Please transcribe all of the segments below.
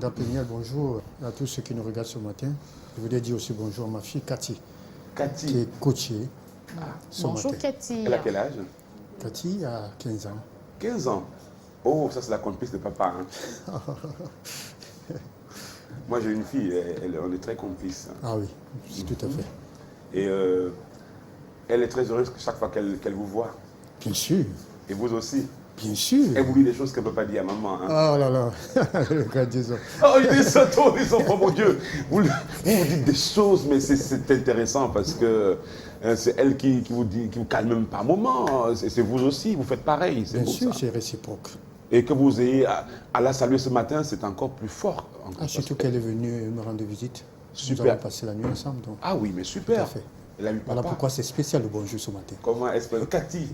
Dapeniel, bonjour à tous ceux qui nous regardent ce matin. Je voudrais dire aussi bonjour à ma fille Cathy, qui est coachée ce Bonjour matin. Cathy. Elle a quel âge? Cathy a 15 ans. 15 ans. Oh, ça c'est la complice de papa. Hein. Moi j'ai une fille, on est très complices. Ah oui, tout à fait. Et elle est très heureuse chaque fois qu'elle vous voit. Bien sûr, Et vous aussi. bien sûr. Elle vous dit des choses qu'elle ne peut pas dire à maman. Hein. Oh là là, regarde Jésus. Oh, il est sato, ils sont, oh mon Dieu. Vous dites des choses, mais c'est intéressant parce que c'est elle qui vous dit, qui vous calme même par moment. C'est vous aussi, vous faites pareil. Bien sûr, ça. c'est réciproque. Et que vous ayez à la saluer ce matin, c'est encore plus fort. Encore Surtout qu'elle est venue me rendre visite. Super. Nous avons passé la nuit ensemble. Donc. Ah oui, mais super. Tout à fait. Elle a eu Voilà papa. pourquoi c'est spécial le bonjour ce matin. Comment est-ce Cathy.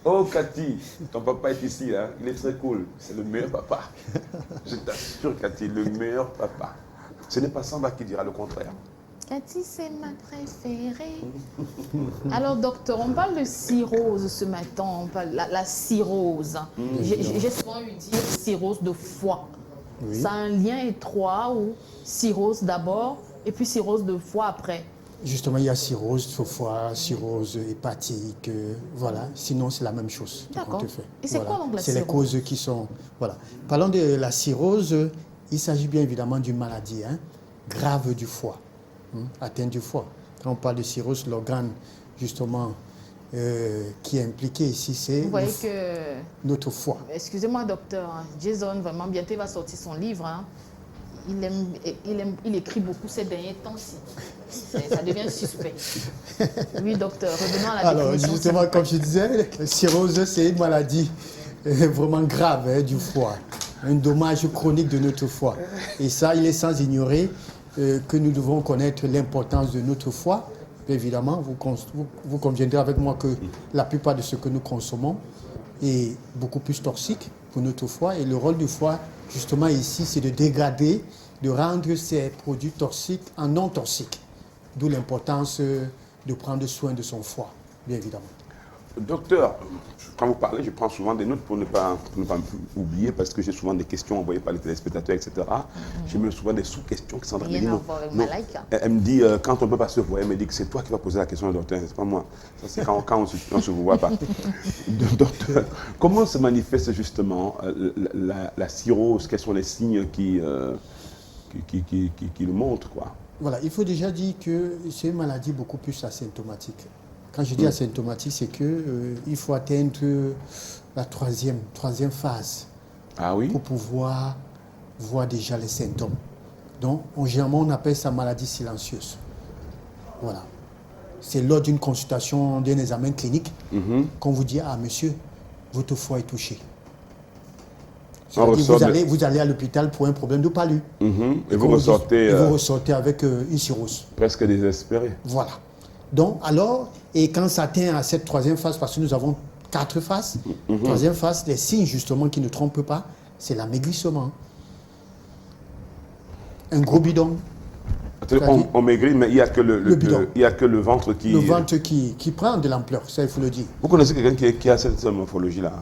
Oh Cathy, ton papa est ici, hein. Il est très cool. C'est le meilleur papa. Je t'assure Cathy, le meilleur papa. Ce n'est pas Samba qui dira le contraire. Cathy, c'est ma préférée. Alors, docteur, on parle de cirrhose ce matin. On parle la cirrhose. J'ai souvent eu dire cirrhose de foie. Oui. Ça a un lien étroit ou cirrhose d'abord et puis cirrhose de foie après. Justement, il y a cirrhose de foie, cirrhose hépatique, voilà. Sinon, c'est la même chose. D'accord. Et c'est Voilà. quoi donc la C'est les cirrhose? causes qui sont... Voilà. Parlons de la cirrhose, il s'agit bien évidemment d'une maladie grave du foie, atteinte du foie. Quand on parle de cirrhose, l'organe, justement, qui est impliqué ici, c'est Vous voyez que... notre foie. Excusez-moi, docteur. Jason, vraiment, bientôt, il va sortir son livre. Hein. Il écrit beaucoup ces derniers temps-ci. Ça devient suspect. Oui, docteur, revenons à la Alors, définition. justement, comme je disais, la cirrhose, c'est une maladie vraiment grave du foie. Un dommage chronique de notre foie. Et ça, il est sans ignorer que nous devons connaître l'importance de notre foie. Évidemment, vous conviendrez avec moi que la plupart de ce que nous consommons est beaucoup plus toxique pour notre foie. Et le rôle du foie, justement ici, c'est de dégrader, de rendre ces produits toxiques en non toxiques. D'où l'importance de prendre soin de son foie, bien évidemment. Docteur, quand vous parlez, je prends souvent des notes pour ne pas oublier parce que j'ai souvent des questions envoyées par les téléspectateurs, etc. J'ai même souvent des sous-questions qui sont dans les Rien à notes. voir avec Non. Malaika. Elle me dit, quand on ne peut pas se voir, elle me dit que c'est toi qui vas poser la question au docteur, c'est pas moi. Ça, c'est quand on ne se voit pas. Docteur, comment se manifeste justement la cirrhose? Quels sont les signes qui le montrent, quoi? Voilà, il faut déjà dire que c'est une maladie beaucoup plus asymptomatique. Quand je dis asymptomatique, c'est qu'il faut atteindre la troisième phase Ah oui? pour pouvoir voir déjà les symptômes. Donc, généralement, on appelle ça maladie silencieuse. Voilà. C'est lors d'une consultation, d'un examen clinique, qu'on vous dit, ah monsieur, votre foie est touché. C'est-à-dire vous allez à l'hôpital pour un problème de palu. Et vous ressortez... vous ressortez avec une cirrhose. Presque désespéré. Voilà. Donc, alors, et quand ça atteint à cette troisième phase, parce que nous avons 4 phases, troisième phase, les signes justement qui ne trompent pas, c'est l'amaigrissement. Un gros bidon. On maigrit, mais il n'y a, a que le ventre qui... Le ventre qui prend de l'ampleur, ça il faut le dire. Vous connaissez quelqu'un qui a cette morphologie-là?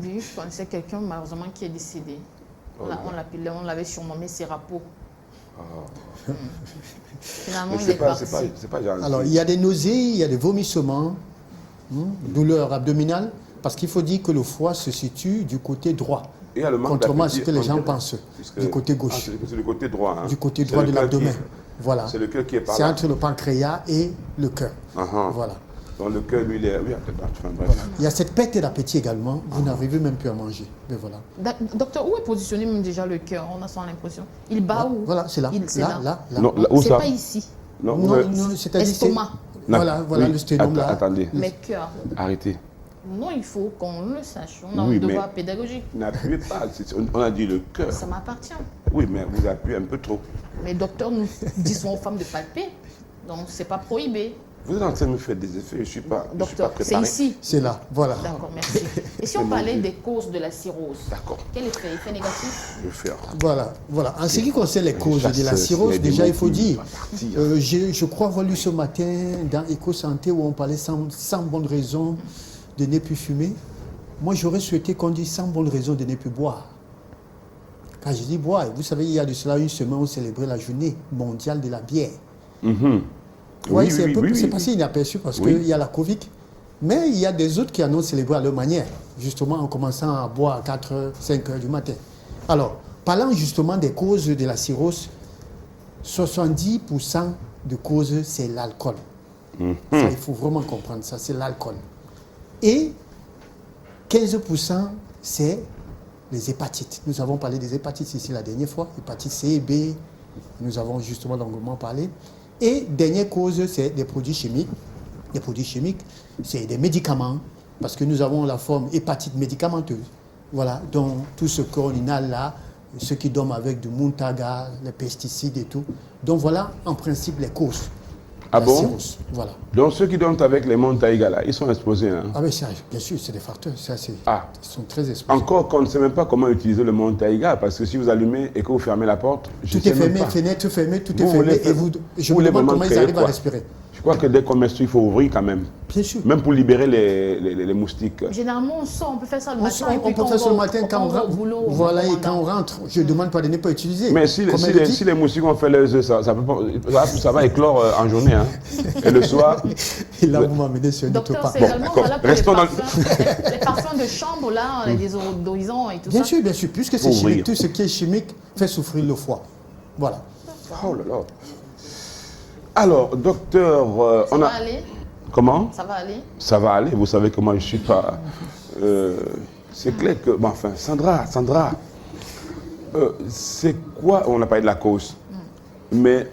Oui, je connaissais quelqu'un malheureusement qui est décédé. On l'avait surnommé Serapo. Finalement, il est parti. C'est pas gentil. Alors, il y a des nausées, il y a des vomissements, douleurs abdominales, parce qu'il faut dire que le foie se situe du côté droit. Il y a le manque contrairement à ce d'appétit, que les gens pensent, du côté gauche. C'est du côté droit. Hein. Du côté droit de l'abdomen. Voilà. C'est le cœur qui est par C'est là. entre le pancréas et le cœur. Voilà. Donc le cœur, lui, il est... Oui, enfin, bref. Voilà. Il y a cette perte d'appétit également. Vous n'arrivez même plus à manger. Mais voilà. Docteur, où est positionné même déjà le cœur? On a sans l'impression. Il bat où? Voilà, c'est là. Là. Non, où c'est ça? pas ici. Non, c'est-à-dire Estomac. Voilà, le sténome là. Attendez. Mais cœur. Arrêtez. Non, il faut qu'on le sache. On a Oui, un devoir pédagogique. N'appuyez pas. On a dit le cœur. Ça m'appartient. Oui, mais vous appuyez un peu trop. Mais docteur, nous disons aux femmes de palper. Donc, c'est pas prohibé. Vous êtes en train de me faire des effets. Je ne suis pas Docteur, c'est préparé. ici. C'est là, voilà. D'accord, merci. Et si on parlait des causes de la cirrhose? D'accord. Quel effet? Effet négatif? Je vais faire. Voilà. En ce qui concerne les causes de la cirrhose, déjà il faut dire, je crois avoir lu ce matin dans Éco-Santé où on parlait sans bonne raison de ne plus fumer. Moi j'aurais souhaité qu'on dise sans bonne raison de ne plus boire. Quand je dis boire, vous savez, il y a de cela une semaine, on célébrait la journée mondiale de la bière. Oui, C'est passé inaperçu parce qu'il y a la Covid. Mais il y a des autres qui en ont célébré à leur manière, justement en commençant à boire à 4h, 5h du matin. Alors, parlant justement des causes de la cirrhose, 70% de causes, c'est l'alcool. Ça, il faut vraiment comprendre ça, c'est l'alcool. Et 15%, c'est les hépatites. Nous avons parlé des hépatites ici la dernière fois, hépatite C et B, nous avons justement longuement parlé. Et dernière cause, c'est des produits chimiques. Les produits chimiques, c'est des médicaments, parce que nous avons la forme hépatite médicamenteuse. Voilà, donc tout ce qu'on inhale là, ceux qui dorment avec du Muntaga, les pesticides et tout. Donc voilà, en principe, les causes. Ah la bon? cirrhose, voilà. Donc ceux qui dorment avec les Montaïga là, ils sont exposés. Hein? Ah oui, ça, bien sûr, c'est des facteurs. Ça, ils sont très exposés. Encore qu'on ne sait même pas comment utiliser le Montaïga, parce que si vous allumez et que vous fermez la porte, tout est fermé, fenêtre fermée, tout est fermé. Et je me demande comment ils arrivent à respirer. Je crois que dès qu'on met il faut ouvrir quand même. Bien sûr. Même pour libérer les moustiques. Généralement, on sort, on peut faire ça le matin. On peut faire ça le matin quand on rentre. Voilà, et quand on rentre, je ne demande pas de ne pas utiliser. Mais si les moustiques ont fait leurs œufs, ça va éclore en journée. Hein. Et le soir. Et là, vous m'amenez sur une autre Docteur, part. c'est également valable pour les parfums de chambre, là, les désodorisants et tout ça. Bien sûr, puisque c'est chimique, tout ce qui est chimique fait souffrir le foie. Voilà. Oh là là. Alors, docteur, ça va aller? Comment? Ça va aller? Ça va aller. Vous savez que moi, je ne suis pas... c'est clair que... Bon, enfin, Sandra, c'est quoi... On a parlé de la cause. Mais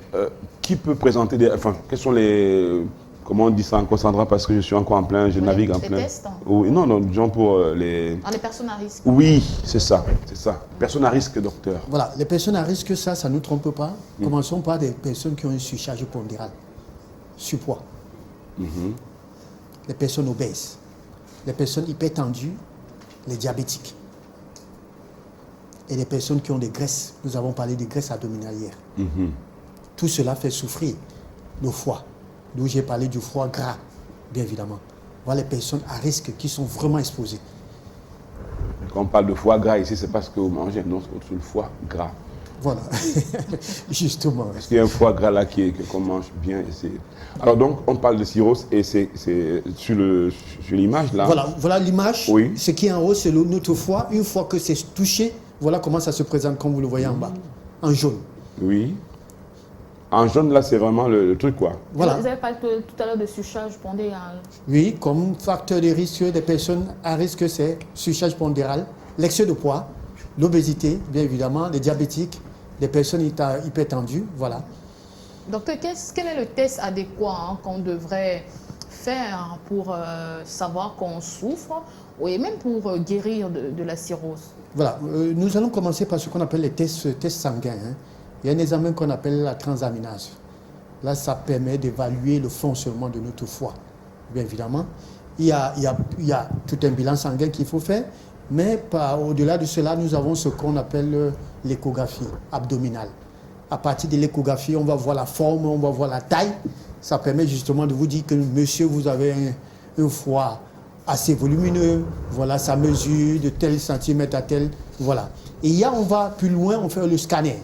qui peut présenter des... Enfin, quels sont les... Comment on dit ça encore, Sandra? Parce que je suis encore en plein, je navigue en plein. Les tests? Oui, non, disons pour les... Ah, les personnes à risque. Oui, c'est ça. Personnes à risque, docteur. Voilà, les personnes à risque, ça ne nous trompe pas. Commençons par des personnes qui ont une surcharge pondérale, surpoids. Les personnes obèses, les personnes hypertendues, les diabétiques. Et les personnes qui ont des graisses. Nous avons parlé des graisses abdominalières. Tout cela fait souffrir le foie. D'où j'ai parlé du foie gras, bien évidemment. Voilà les personnes à risque qui sont vraiment exposées. Quand on parle de foie gras ici, c'est parce que vous mangez, non, c'est le foie gras. Voilà, justement. Parce qu'il y a un foie gras là qu'on mange bien. Alors donc, on parle de cirrhose et c'est sur l'image là. Voilà l'image. Oui. Ce qui est en haut, c'est notre foie. Une fois que c'est touché, voilà comment ça se présente, comme vous le voyez en bas, en jaune. Oui. En jaune, là, c'est vraiment le truc, quoi. Voilà. Vous avez parlé tout à l'heure de surcharge pondérale. Oui, comme facteur de risque des personnes à risque, c'est surcharge pondérale, l'excès de poids, l'obésité, bien évidemment, les diabétiques, les personnes hypertendues, voilà. Docteur, quel est le test adéquat qu'on devrait faire pour savoir qu'on souffre et même pour guérir de la cirrhose? Voilà, nous allons commencer par ce qu'on appelle les tests sanguins. Il y a un examen qu'on appelle la transaminase. Là, ça permet d'évaluer le fonctionnement de notre foie. Bien évidemment, il y a tout un bilan sanguin qu'il faut faire, mais au-delà de cela, nous avons ce qu'on appelle l'échographie abdominale. À partir de l'échographie, on va voir la forme, on va voir la taille. Ça permet justement de vous dire que, monsieur, vous avez un foie assez volumineux, voilà sa mesure de tel centimètre à tel, voilà. Et on va plus loin, on fait le scanner.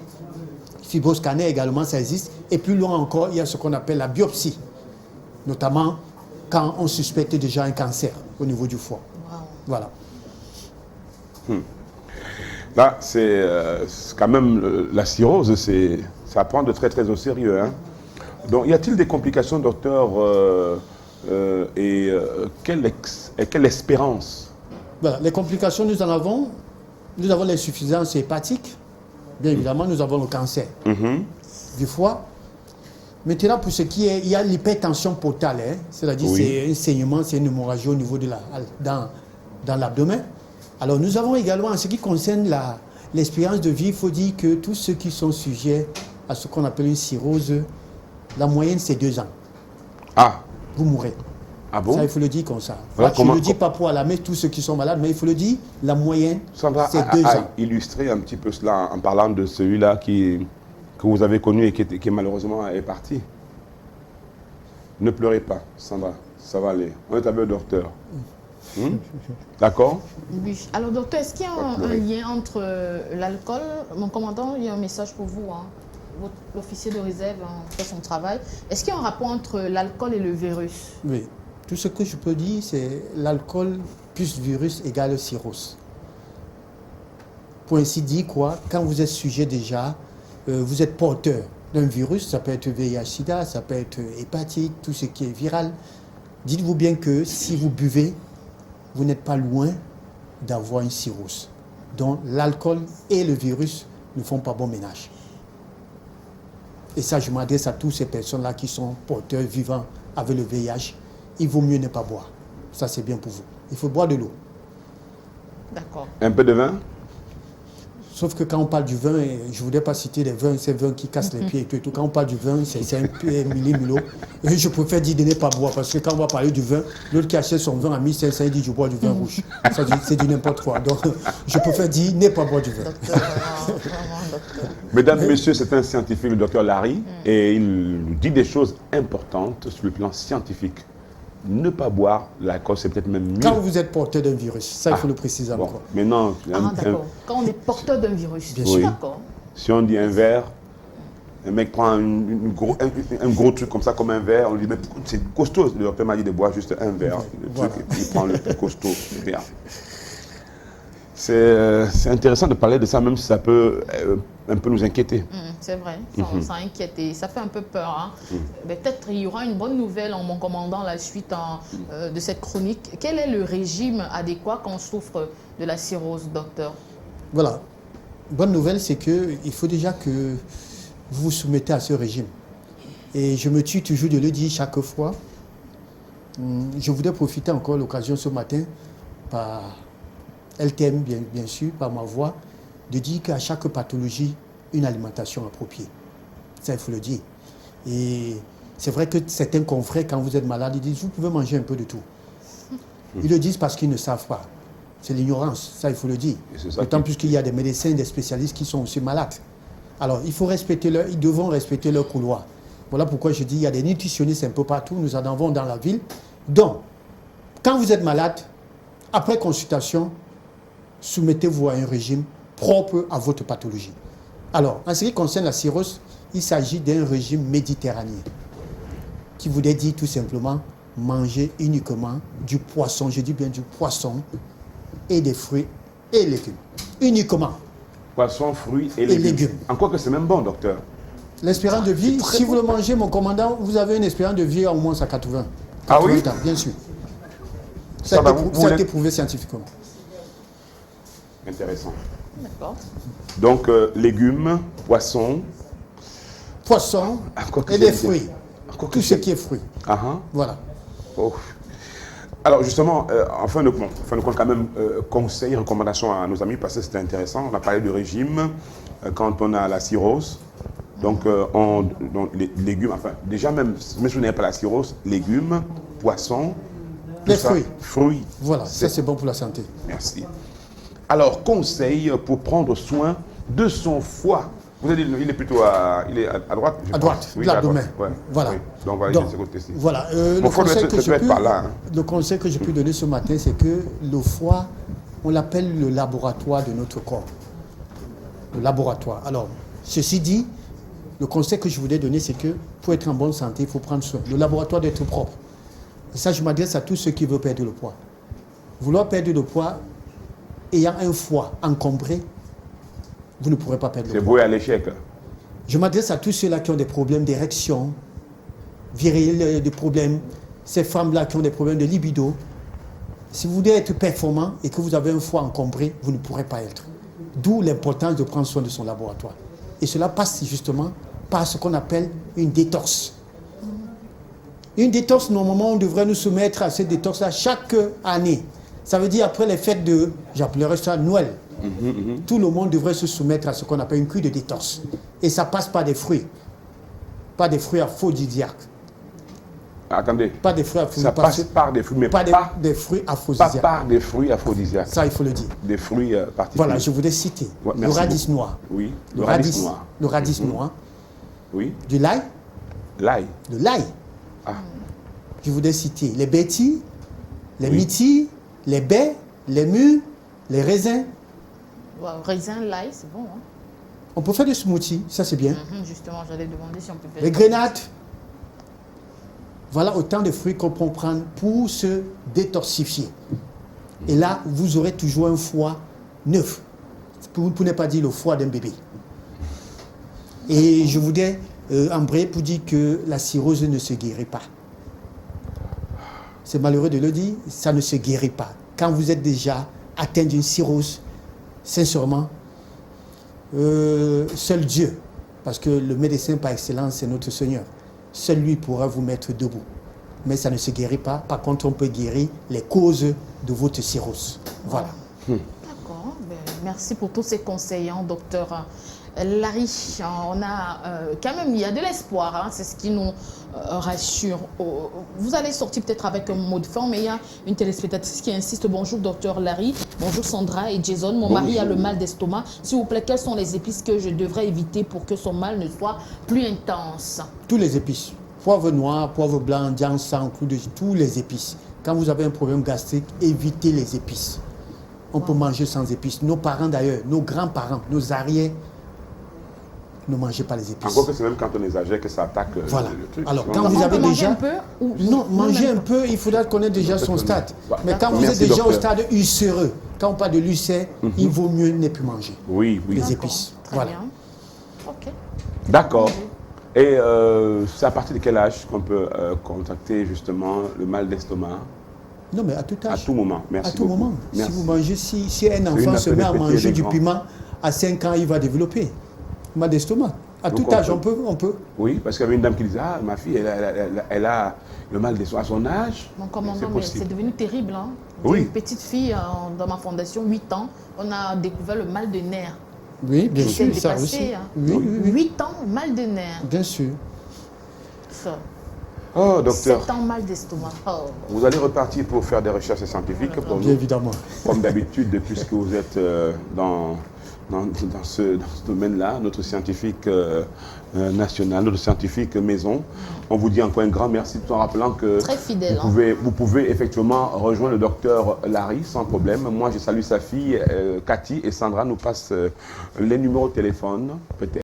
Fibroscanner également, ça existe. Et plus loin encore, il y a ce qu'on appelle la biopsie, notamment quand on suspecte déjà un cancer au niveau du foie. Wow. Voilà. Là, c'est quand même la cirrhose, ça prend de très très au sérieux. Hein. Donc, y a-t-il des complications, docteur, et quelle espérance? Voilà, les complications, nous avons l'insuffisance hépatique. Bien évidemment, nous avons le cancer du foie. Maintenant, pour ce qui est, il y a l'hypertension portale, c'est-à-dire c'est un saignement, c'est une hémorragie au niveau dans l'abdomen. Alors, nous avons également, en ce qui concerne l'espérance de vie, il faut dire que tous ceux qui sont sujets à ce qu'on appelle une cirrhose, la moyenne, c'est 2 ans. Ah. Vous mourrez. Ah bon? Ça, il faut le dire comme ça. Voilà, je ne le dis pas pour alarmer tous ceux qui sont malades, mais il faut le dire, la moyenne, c'est 2 ans. Illustrer un petit peu cela en parlant de celui-là que vous avez connu et qui malheureusement est parti. Ne pleurez pas, Sandra, ça va aller. On est avec le docteur. D'accord? Oui. Alors, docteur, est-ce qu'il y a un lien entre l'alcool, mon commandant, il y a un message pour vous, hein. L'officier de réserve fait son travail. Est-ce qu'il y a un rapport entre l'alcool et le virus? Oui. Tout ce que je peux dire, c'est l'alcool plus virus égale cirrhose. Pour ainsi dire quoi, quand vous êtes sujet déjà, vous êtes porteur d'un virus, ça peut être VIH-Sida, ça peut être hépatite, tout ce qui est viral. Dites-vous bien que si vous buvez, vous n'êtes pas loin d'avoir une cirrhose. Donc l'alcool et le virus ne font pas bon ménage. Et ça, je m'adresse à toutes ces personnes-là qui sont porteurs vivants avec le VIH. Il vaut mieux ne pas boire. Ça, c'est bien pour vous. Il faut boire de l'eau. D'accord. Un peu de vin? Sauf que quand on parle du vin, et je ne voudrais pas citer les vins, ces vins qui cassent les pieds et tout, et tout. Quand on parle du vin, c'est un peu mulot. Et je préfère dire de ne pas boire, parce que quand on va parler du vin, l'autre qui achète son vin à 1500, il dit je bois du vin rouge. Ça, c'est du n'importe quoi. Donc, je préfère dire ne pas boire du vin. Docteur, vraiment, docteur. Mesdames et messieurs, c'est un scientifique, le docteur Larry, et il nous dit des choses importantes sur le plan scientifique. Ne pas boire l'alcool, c'est peut-être même mieux. Quand vous êtes porteur d'un virus, ça, il faut le préciser Bon, encore. maintenant, D'accord. Quand on est porteur d'un virus. Bien sûr. D'accord. si on dit un verre, un mec prend un gros truc comme ça, comme un verre, on lui dit, mais c'est costaud. Le docteur m'a dit de boire juste un verre. Le Voilà. truc, et puis il prend le plus costaud. Bien. C'est intéressant de parler de ça, même si ça peut un peu nous inquiéter. C'est vrai, ça inquiète et ça fait un peu peur. Hein. Mais peut-être il y aura une bonne nouvelle en mon commandant la suite de cette chronique. Quel est le régime adéquat quand on souffre de la cirrhose, docteur? Voilà. Bonne nouvelle, c'est qu'il faut déjà que vous vous soumettez à ce régime. Et je me tue toujours de le dire chaque fois. Je voudrais profiter encore de l'occasion ce matin, par LTM bien sûr, par ma voix, de dire qu'à chaque pathologie, une alimentation appropriée. Ça, il faut le dire. Et c'est vrai que certains confrères, quand vous êtes malade, ils disent, vous pouvez manger un peu de tout. Ils le disent parce qu'ils ne savent pas. C'est l'ignorance, ça, il faut le dire. D'autant plus qu'il y a des médecins, des spécialistes qui sont aussi malades. Alors, il faut respecter ils devront respecter leur couloir. Voilà pourquoi je dis, il y a des nutritionnistes un peu partout, nous en avons dans la ville. Donc, quand vous êtes malade, après consultation, soumettez-vous à un régime propre à votre pathologie. Alors, en ce qui concerne la cirrhose, il s'agit d'un régime méditerranéen qui voudrait dire tout simplement manger uniquement du poisson, je dis bien du poisson et des fruits et légumes. Uniquement. Poisson, fruits et légumes. Encore que c'est même bon, docteur. L'espérance de vie, si vous le mangez, mon commandant, vous avez une espérance de vie à au moins à 80. Ah oui? Ans, bien sûr. Ça a été prouvé scientifiquement. Intéressant. D'accord. Donc, légumes, poissons. Poisson et des fruits. Tout ce qui est fruits. Voilà. Oh. Alors justement, en fin de compte, quand même, conseils, recommandations à nos amis, parce que c'était intéressant. On a parlé du régime quand on a la cirrhose. Donc, les légumes, enfin, déjà même si vous n'avez pas la cirrhose, légumes, poissons, les fruits. Fruits. Voilà, ça c'est bon pour la santé. Merci. Alors, conseil pour prendre soin de son foie. Vous avez dit, il est plutôt à droite, à droite, oui, de l'abdomen. Ouais. Voilà. Oui. Donc, on va aller de ce côté-ci. Voilà. Le conseil que je peux donner ce matin, c'est que le foie, on l'appelle le laboratoire de notre corps. Le laboratoire. Alors, ceci dit, le conseil que je voulais donner, c'est que pour être en bonne santé, il faut prendre soin. Le laboratoire doit être propre. Et ça, je m'adresse à tous ceux qui veulent perdre le poids. Vouloir perdre le poids, ayant un foie encombré, vous ne pourrez pas perdre le poids. C'est voué à l'échec. Je m'adresse à tous ceux-là qui ont des problèmes d'érection, viril, des problèmes, ces femmes-là qui ont des problèmes de libido. Si vous voulez être performant et que vous avez un foie encombré, vous ne pourrez pas être. D'où l'importance de prendre soin de son laboratoire. Et cela passe justement par ce qu'on appelle une détox. Une détox, normalement, on devrait nous soumettre à cette détox-là chaque année. Ça veut dire après les fêtes de, j'appellerais ça Noël. Tout le monde devrait se soumettre à ce qu'on appelle une cure de détox. Et ça passe par des fruits. Pas des fruits aphrodisiaques. Attendez. Pas des fruits aphrodisiaques. Ça passe par des fruits, mais pas des fruits aphrodisiaques. Pas par des fruits aphrodisiaques. Ça, il faut le dire. Des fruits particuliers. Voilà, je voulais citer. Ouais, le radis noir. Oui, le radis noir. Le radis noir. Oui. Du l'ail. L'ail. De l'ail. Ah. Je voulais citer les bêtis, les myrtilles, les baies, les mûres, les raisins. Ouais, raisin, l'ail, c'est bon. Hein. On peut faire des smoothies, ça c'est bien. Justement, j'allais demander si on peut faire. Les grenades. Voilà autant de fruits qu'on peut prendre pour se détoxifier. Et là, vous aurez toujours un foie neuf. Pour ne pas dire le foie d'un bébé. Et je voudrais embrayer pour dire que la cirrhose ne se guérit pas. C'est malheureux de le dire, ça ne se guérit pas. Quand vous êtes déjà atteint d'une cirrhose, sincèrement, seul Dieu, parce que le médecin par excellence, c'est notre Seigneur, seul lui pourra vous mettre debout. Mais ça ne se guérit pas. Par contre, on peut guérir les causes de votre cirrhose. Voilà. D'accord. Ben, merci pour tous ces conseils, hein, docteur Larry. On a quand même, il y a de l'espoir. Hein, c'est ce qui nous rassure. Vous allez sortir peut-être avec un mot de fin, mais il y a une téléspectatrice qui insiste. Bonjour, docteur Larry. Bonjour, Sandra et Jason. Mon mari a le mal d'estomac. S'il vous plaît, quelles sont les épices que je devrais éviter pour que son mal ne soit plus intense? Tous les épices. Poivre noir, poivre blanc, sang, clou de tous les épices. Quand vous avez un problème gastrique, évitez les épices. On peut manger sans épices. Nos parents d'ailleurs, nos grands-parents, nos arrières, ne mangez pas les épices. Encore que c'est même quand on est âgé que ça attaque voilà. le truc. Alors, quand vous avez déjà... un peu ou... Non, manger un peu, il faudra connaître déjà son stade. Mais quand vous êtes déjà au stade ulcéreux, quand on parle de l'ulcère, il vaut mieux ne plus manger les épices. Très Voilà. bien. Ok. D'accord. Et c'est à partir de quel âge qu'on peut contacter justement le mal d'estomac? Non, mais à tout âge. À tout moment. Merci À tout beaucoup. moment. Merci. Si vous mangez, si un enfant se met à manger du piment, à 5 ans, il va développer mal d'estomac. À tout âge, on peut. Oui, parce qu'il y avait une dame qui disait, ah, ma fille, elle a le mal d'estomac à son âge. Mon commandant, mais c'est devenu terrible. Hein. Oui. Une petite fille dans ma fondation, 8 ans, on a découvert le mal de nerfs. Oui, bien sûr, dépassé, ça aussi. hein. Oui. 8 ans, mal de nerfs. Bien sûr. Ça. Oh, docteur. 7 ans, mal d'estomac. Oh. Vous allez repartir pour faire des recherches scientifiques pour Bien nous. évidemment. Comme d'habitude, puisque vous êtes dans ce domaine-là, notre scientifique national, notre scientifique maison. On vous dit encore un grand merci tout en rappelant que très fidèle, vous pouvez effectivement rejoindre le docteur Larry sans problème. Moi, je salue sa fille, Cathy, et Sandra nous passe les numéros de téléphone, peut-être.